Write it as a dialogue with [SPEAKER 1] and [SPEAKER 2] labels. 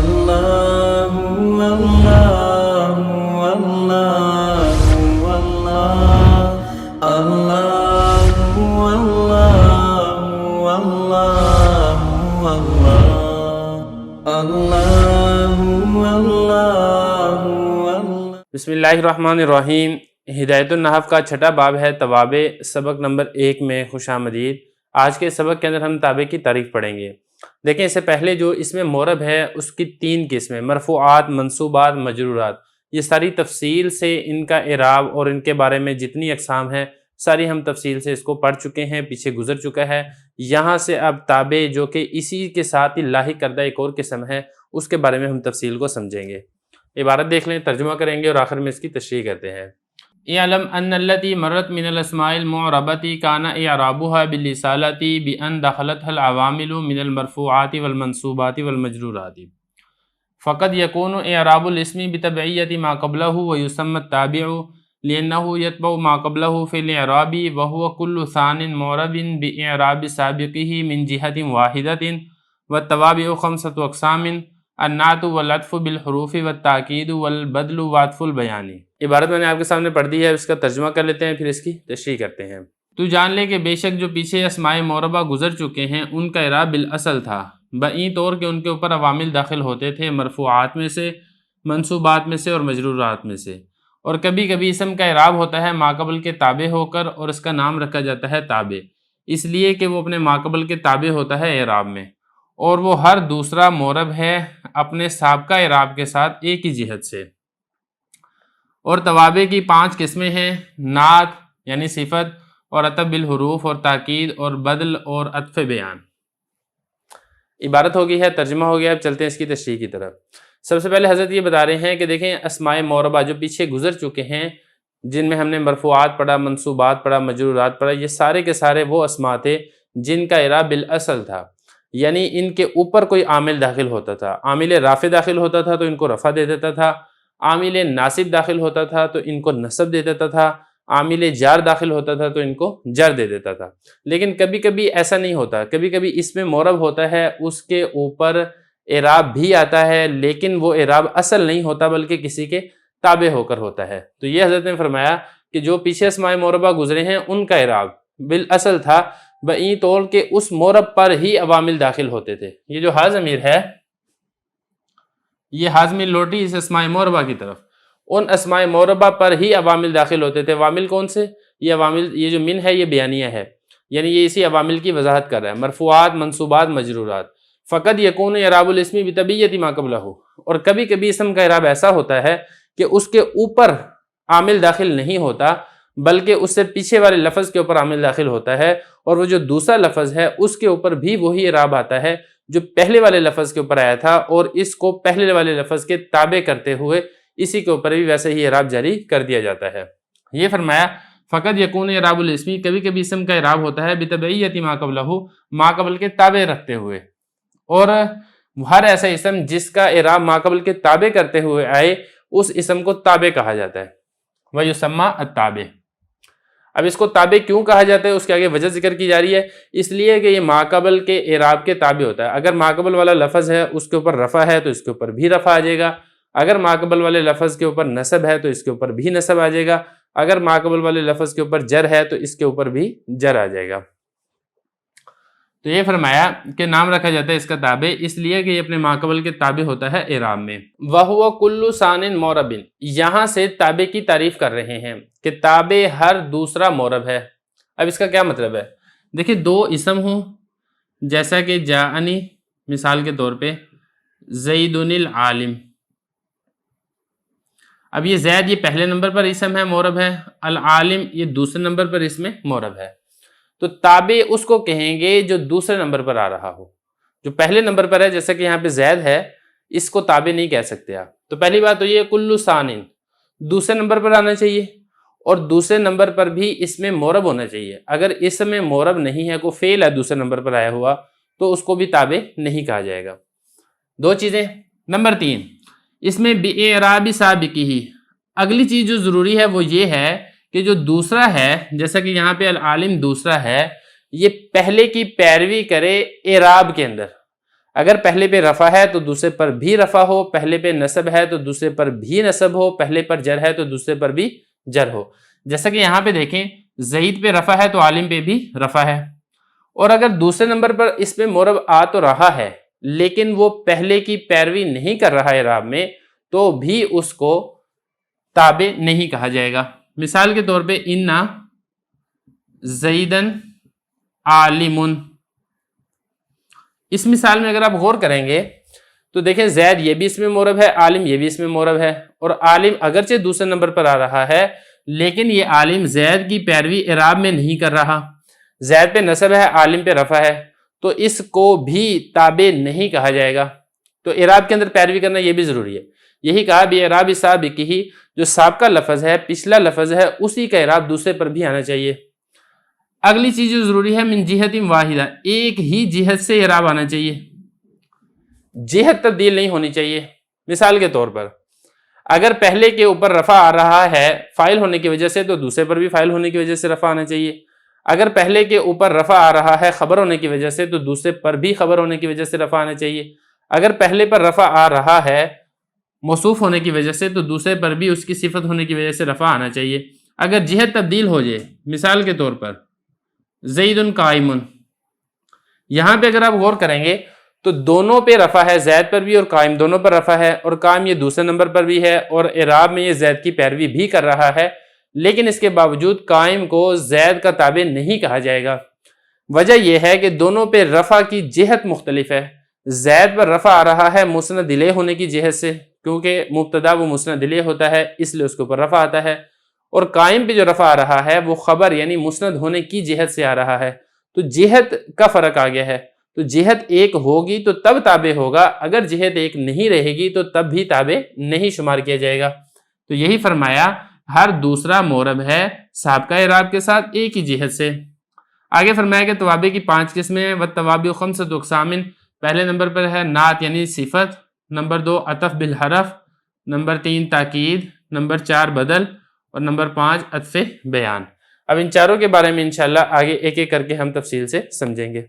[SPEAKER 1] اللہ اللہ اللہ اللہ اللہ اللہ۔
[SPEAKER 2] بسم اللہ الرحمن الرحیم۔ ہدایت النحو کا چھٹا باب ہے توابع، سبق نمبر 1 میں خوش آمدید۔ آج کے سبق کے اندر ہم تابع کی تعریف پڑھیں گے۔ دیکھیں اس سے پہلے جو اس میں مورب ہے اس کی 3 قسمیں، مرفوعات، منصوبات، مجرورات، یہ ساری تفصیل سے ان کا اعراب اور ان کے بارے میں جتنی اقسام ہیں ساری ہم تفصیل سے اس کو پڑھ چکے ہیں، پیچھے گزر چکا ہے۔ یہاں سے اب تابع جو کہ اسی کے ساتھ ہی لاحق کردہ ایک اور قسم ہے، اس کے بارے میں ہم تفصیل کو سمجھیں گے۔ عبارت دیکھ لیں، ترجمہ کریں گے اور آخر میں اس کی تشریح کرتے ہیں۔ اعلم ان التي مرت من الاسماء المعربة كان اعرابها بالاصالة بان دخلتها العوامل من المرفوعات والمنصوبات والمجرورات، فقد يكون اعراب الاسم بتبعية ما قبله ويسمى التابع لانه يتبع ما قبله في الاعراب، وهو كل ثان معرب باعراب سابقه من جهة واحدة، والتوابع 5 اقسام: النعت والعطف بالحروف والتاکید والبدل وعطف البیان۔ عبارت میں نے آپ کے سامنے پڑھ دی ہے، اس کا ترجمہ کر لیتے ہیں، پھر اس کی تشریح کرتے ہیں۔ تو جان لے کہ بے شک جو پیچھے اسماء معربہ گزر چکے ہیں ان کا اعراب بالاصل تھا، بئیں طور کہ ان کے اوپر عوامل داخل ہوتے تھے، مرفوعات میں سے، منصوبات میں سے اور مجرورات میں سے، اور کبھی کبھی اسم کا اعراب ہوتا ہے ماقبل کے تابع ہو کر، اور اس کا نام رکھا جاتا ہے تابع، اس لیے کہ وہ اپنے ماقبل کے تابع ہوتا ہے اعراب میں، اور وہ ہر دوسرا معرب ہے اپنے سابقہ اعراب کے ساتھ ایک ہی جہت سے۔ اور توابع کی 5 قسمیں ہیں: نعت یعنی صفت، اور عطف بالحروف، اور تاکید، اور بدل، اور عطف بیان۔ عبارت ہو گئی ہے، ترجمہ ہو گیا، اب چلتے ہیں اس کی تشریح کی طرف۔ سب سے پہلے حضرت یہ بتا رہے ہیں کہ دیکھیں اسماء معربہ جو پیچھے گزر چکے ہیں، جن میں ہم نے مرفوعات پڑھا، منصوبات پڑھا، مجرورات پڑھا، یہ سارے کے سارے وہ اسماء تھے جن کا اعراب بالاصل تھا، یعنی ان کے اوپر کوئی عامل داخل ہوتا تھا۔ عامل رافع داخل ہوتا تھا تو ان کو رفع دے دیتا تھا، عامل ناصب داخل ہوتا تھا تو ان کو نصب دے دیتا تھا، عامل جار داخل ہوتا تھا تو ان کو جر دے دیتا تھا۔ لیکن کبھی کبھی ایسا نہیں ہوتا، کبھی کبھی اس میں معرب ہوتا ہے، اس کے اوپر اعراب بھی آتا ہے، لیکن وہ اعراب اصل نہیں ہوتا بلکہ کسی کے تابع ہو کر ہوتا ہے۔ تو یہ حضرت نے فرمایا کہ جو پیچھے اسماء معربہ گزرے ہیں ان کا اعراب بالاصل تھا بئیں طول کے اس معرب پر ہی عوامل داخل ہوتے تھے۔ یہ جو ہا ضمیر ہے، یہ ہا ضمیر لوٹی اس اسماء معربہ کی طرف، ان اسماء معربہ پر ہی عوامل داخل ہوتے تھے۔ عوامل کون سے؟ یہ عوامل، یہ جو من ہے یہ بیانیہ ہے، یعنی یہ اسی عوامل کی وضاحت کر رہا ہے، مرفوعات، منصوبات، مجرورات۔ فقد یکون اعراب الاسم بطبیعۃ ما قبلہ، اور کبھی کبھی اسم کا اعراب ایسا ہوتا ہے کہ اس کے اوپر عامل داخل نہیں ہوتا بلکہ اس سے پیچھے والے لفظ کے اوپر عامل داخل ہوتا ہے، اور وہ جو دوسرا لفظ ہے اس کے اوپر بھی وہی اعراب آتا ہے جو پہلے والے لفظ کے اوپر آیا تھا، اور اس کو پہلے والے لفظ کے تابع کرتے ہوئے اسی کے اوپر بھی ویسے ہی اعراب جاری کر دیا جاتا ہے۔ یہ فرمایا فقط یکون اعراب الاسم، کبھی کبھی اسم کا اعراب ہوتا ہے بتبعیۃ ما قبلہ، ما قبل کے تابع رکھتے ہوئے، اور ہر ایسا اسم جس کا اعراب ما قبل کے تابع کرتے ہوئے آئے اس اسم کو تابع کہا جاتا ہے، ویسمى التابع۔ اب اس کو تابع کیوں کہا جاتا ہے اس کے آگے وجہ ذکر کی جا رہی ہے، اس لیے کہ یہ ماقبل کے اعراب کے تابع ہوتا ہے۔ اگر ماقبل والا لفظ ہے اس کے اوپر رفع ہے تو اس کے اوپر بھی رفع آ جائے گا، اگر ماقبل والے لفظ کے اوپر نصب ہے تو اس کے اوپر بھی نصب آ جائے گا، اگر ماقبل والے لفظ کے اوپر جر ہے تو اس کے اوپر بھی جر آ جائے گا۔ تو یہ فرمایا کہ نام رکھا جاتا ہے اس کا تابع اس لیے کہ یہ اپنے ماقبل کے تابع ہوتا ہے اعراب میں۔ وَهُوَ كُلُّ ثَانٍ مُعْرَبٍ، یہاں سے تابع کی تعریف کر رہے ہیں کہ تابع ہر دوسرا معرب ہے۔ اب اس کا کیا مطلب ہے؟ دیکھیں 2 اسم ہوں، جیسا کہ جاءنی مثال کے طور پہ، زید العالم، اب یہ زید یہ پہلے نمبر پر اسم ہے، معرب ہے، العالم یہ دوسرے نمبر پر اسم معرب ہے، تو تابع اس کو کہیں گے جو دوسرے نمبر پر آ رہا ہو۔ جو پہلے نمبر پر ہے جیسا کہ یہاں پہ زید ہے، اس کو تابع نہیں کہہ سکتے آپ۔ تو پہلی بات تو یہ کل ثان دوسرے نمبر پر آنا چاہیے، اور دوسرے نمبر پر بھی اسم معرب ہونا چاہیے۔ اگر اسم معرب نہیں ہے، کوئی فعل ہے دوسرے نمبر پر آیا ہوا، تو اس کو بھی تابع نہیں کہا جائے گا۔ 2 چیزیں۔ نمبر 3، اس میں بِإِعْرَابِ سابقہ، اگلی چیز جو ضروری ہے وہ یہ ہے کہ جو دوسرا ہے، جیسا کہ یہاں پہ العالم دوسرا ہے، یہ پہلے کی پیروی کرے اعراب کے اندر۔ اگر پہلے پہ رفع ہے تو دوسرے پر بھی رفع ہو، پہلے پہ نصب ہے تو دوسرے پر بھی نصب ہو، پہلے پر جر ہے تو دوسرے پر بھی جر ہو. جیسا کہ یہاں پہ دیکھیں زید پہ رفع ہے تو عالم پہ بھی رفع ہے، اور اگر دوسرے نمبر پر اس پہ مورب آ تو رہا ہے لیکن وہ پہلے کی پیروی نہیں کر رہا ہے اعراب میں، تو بھی اس کو تابع نہیں کہا جائے گا. مثال کے طور پہ انا زیدن عالم، اس مثال میں اگر آپ غور کریں گے تو دیکھیں زید یہ بھی اس میں مورب ہے، عالم یہ بھی اس میں مورب ہے، اور عالم اگرچہ دوسرے نمبر پر آ رہا ہے لیکن یہ عالم زید کی پیروی اعراب میں نہیں کر رہا. زید پہ نصب ہے، عالم پہ رفع ہے، تو اس کو بھی تابع نہیں کہا جائے گا. تو اعراب کے اندر پیروی کرنا یہ بھی ضروری ہے. یہی کہا بھی اعراب سابق ہی، جو سابقہ لفظ ہے، پچھلا لفظ ہے، اسی کا اعراب دوسرے پر بھی آنا چاہیے. اگلی چیز جو ضروری ہے من جہت واحدہ، ایک ہی جہت سے اعراب آنا چاہیے، جہت تبدیل نہیں ہونی چاہیے. مثال کے طور پر اگر پہلے کے اوپر رفع آ رہا ہے فاعل ہونے کی وجہ سے تو دوسرے پر بھی فاعل ہونے کی وجہ سے رفع آنا چاہیے. اگر پہلے کے اوپر رفع آ رہا ہے خبر ہونے کی وجہ سے تو دوسرے پر بھی خبر ہونے کی وجہ سے رفع آنا چاہیے. اگر پہلے پر رفع آ رہا ہے موصوف ہونے کی وجہ سے تو دوسرے پر بھی اس کی صفت ہونے کی وجہ سے رفع آنا چاہیے. اگر جہت تبدیل ہو جائے، مثال کے طور پر زید قائم، یہاں پہ اگر آپ غور کریں گے تو دونوں پہ رفع ہے، زید پر بھی اور قائم دونوں پر رفع ہے، اور قائم یہ دوسرے نمبر پر بھی ہے اور اعراب میں یہ زید کی پیروی بھی کر رہا ہے، لیکن اس کے باوجود قائم کو زید کا تابع نہیں کہا جائے گا. وجہ یہ ہے کہ دونوں پہ رفع کی جہت مختلف ہے. زید پر رفع آ رہا ہے مسند الیہ ہونے کی جہت سے، کیونکہ مبتدا وہ مسند الیہ ہوتا ہے اس لیے اس کے اوپر رفع آتا ہے، اور قائم پہ جو رفع آ رہا ہے وہ خبر یعنی مسند ہونے کی جہت سے آ رہا ہے. تو جہت کا فرق آ گیا ہے. تو جہت ایک ہوگی تو تب تابع ہوگا، اگر جہت ایک نہیں رہے گی تو تب بھی تابع نہیں شمار کیا جائے گا. تو یہی فرمایا ہر دوسرا مورب ہے سابقہ اعراب کے ساتھ ایک ہی جہت سے. آگے فرمایا کہ توابع کی 5 قسمیں ہیں. والتوابع خمسۃ اقسام، پہلے نمبر پر ہے نعت یعنی صفت، نمبر 2 عطف بالحرف، نمبر 3 تاکید، نمبر 4 بدل، اور نمبر 5 عطف بیان. اب ان چاروں کے بارے میں انشاءاللہ آگے ایک ایک کر کے ہم تفصیل سے سمجھیں گے.